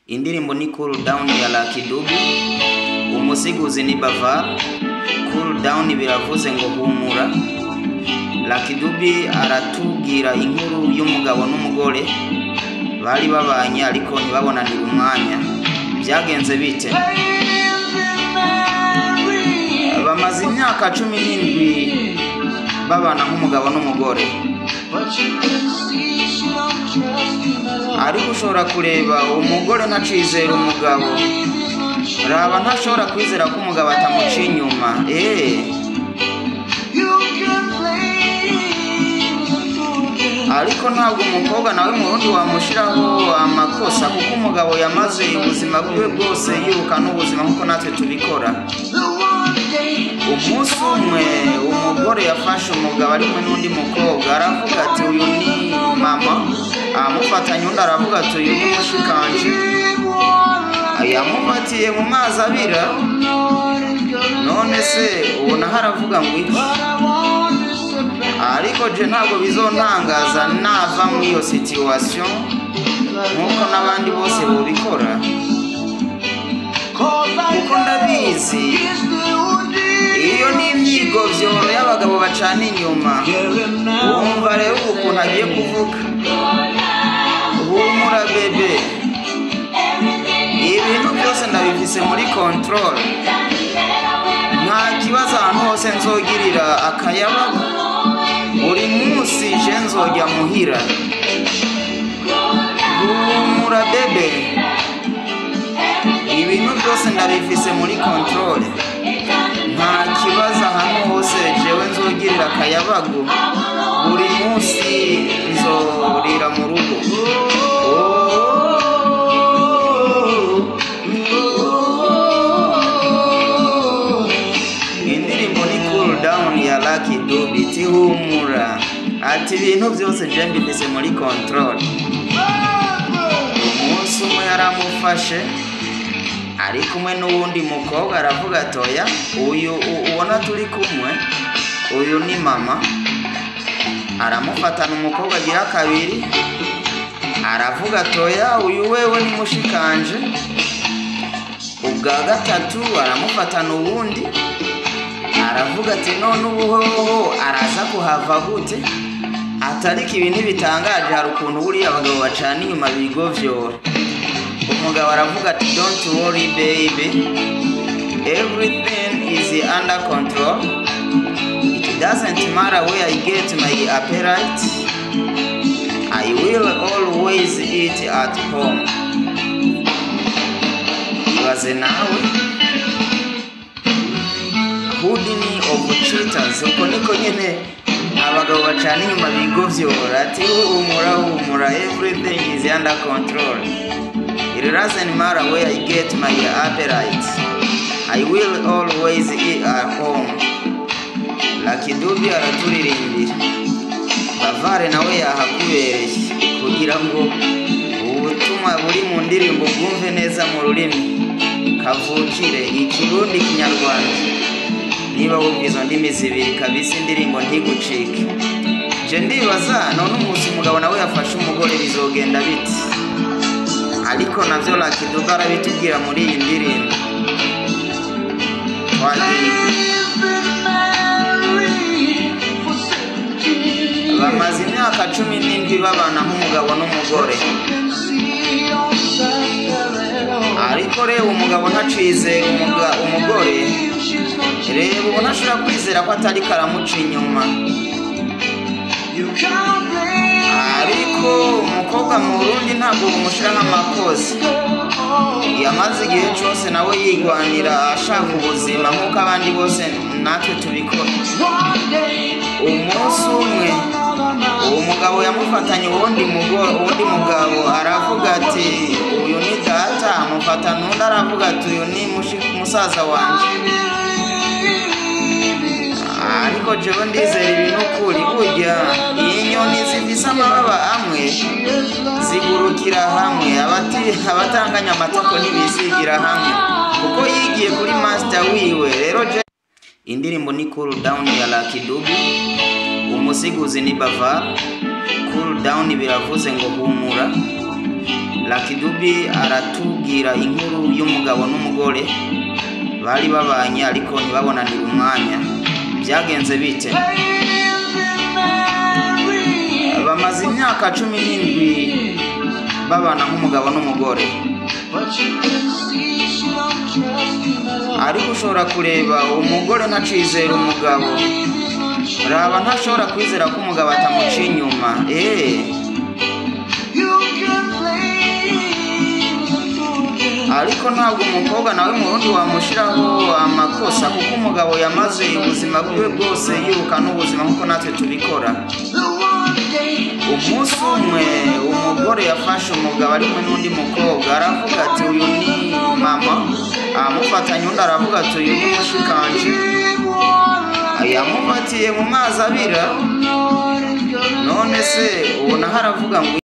Indirimbo ni Cool Down ya Lucky Dube, umusiguzi ni Bavar. Cool Down biravuze ngo humura. Lucky Dube aratubwira inkuru y'umugabo n'umugore bari babanye ariko ntibabonanira umwanya. Byagenze bite? Bamaze imyaka 17 babana nk'umugabo n'umugore. Ariko ushobora kureba umugore ntacizera umugabo, raba ntashobora kwizera ko umugabo atamuca inyuma. Ariko ntabwo umukobwa nawe mu rundi wamushiraho amakosa, kuko umugabo yamaze ubuzima bwe bwose yiruka n'ubuzima nkuko natwe tubikora. Umunsi umwe umugore yafashe umugabo ari kumwe n'undi mukobwa, aravuga ati uyu ni mama, amufatanye undi aravuga ati uyu ni mushikanje. Yamufatiye mu mazi abira. None se ubona haravuga ngo iki? Ariko je ntabwo bizontangaza nava muri iyo situation nkuko n'abandi bose bobikora, kuko ndabizi iyo ni imyigovyo y'abagabo bacana inyuma. Wumva rero ukuntu agiye kuvuga, humura bebe, ibintu byose ndabifise muri control, nta kibazo ahantu hose nzogirira akayabagu, buri munsi je nzojya muhira. Humura bebe, ibintu byose ndabifise muri control, nta kibazo ahantu hose jewe nzogirira akayabagu, buri munsi nzorira mu rugo. Indirimbo ni Cool Down ya Lucky Dube iti humura, ati ibintu byose je mbifise muri control. Umunsi umwe yaramufashe ari kumwe n'uwundi mukobwa, aravuga atoya uyu ubona turi kumwe uyu ni mama. Aramufatana umukobwa agira kabiri, aravuga atoya uyu wewe ni mushikanje. Ubwa gatatu aramufatana uwundi, aravuga ati none ubuhoho araza kuhava gute? Atariko ibintu bitangaje, hari ukuntu buriya abagabo bacana inyuma bigovyora. Umugabo aravuga ati don't worry baby, everything is under control, it doesn't matter where I get my appetite, I will always eat at home. Ibaze nawe, hoodini of cheaters, uko niko nyene abagabo bacana inyuma bigovyora. Ati humura, everything is under control, it doesn't matter where I get my appetite, I will always eat at home. Lucky Dube araturirimbira, Bavare nawe yahakubereye kugira ngo ubutumwa buri mu ndirimbo bwumve neza mu rurimi kavukire Ikirundi, Kinyarwanda. Niba wumvizo ndimi zibiri kabisa indirimbo ntigucike. Je ndibaza none umunsi umugabo nawe yafashe umugore bizogenda biti? Ariko navyo Lucky Dube arabitubwira muri iyi ndirimbo. Bamaze imyaka 17 babana nk'umugabo n'umugore, ariko reba umugabo ntacize umugore, reba ubona ashobora kwizera ko atari karamuca inyuma. Ariko umukobwa mu Burundi ntabwo umushiraho amakosa, yamaze igihe cyose nawe yigwanira ashaka ubuzima nk'uko abandi bose natwe tubikora. Umunsi umwe uwo mugabo yamufatanye uwundi mugabo, aravuga ati uyu ni data, amufatana undi aravuga ati uyu ni musaza wanje. Ariko jewe ndizera ibintu kuri burya inyoni zifise amababa amwe zigurukira hamwe, abatanganya amatako ntibisigira hamwe, kuko yigiye kuri master wiwe. Rero indirimbo ni Cool Down ya Lucky Dube, umusiguzi ni Bavar. Cool Down biravuze ngo humura. Lucky Dube aratubwira inkuru y'umugabo n'umugore bari babanye ariko ntibabonanira umwanya. Byagenze bite? Bamaze imyaka 17 babana nk'umugabo n'umugore, ariko ushobora kureba umugore ntacizera umugabo. Raba ntashobora kwizera ko umugabo atamuca inyuma. Ariko ntabwo umukobwa nawe mu rundi wamushiraho amakosa, kuko umugabo yamaze ubuzima bwe bwose yiruka n'ubuzima nkuko natwe tubikora. Umunsi umwe umugore yafashe umugabo ari kumwe n'undi mukobwa, aravuga ati uyu ni mama, amufatanya undi aravuga ati uyu ni mushikanje, yamufatiye mu mazi abira. None se ubona haravuga ngo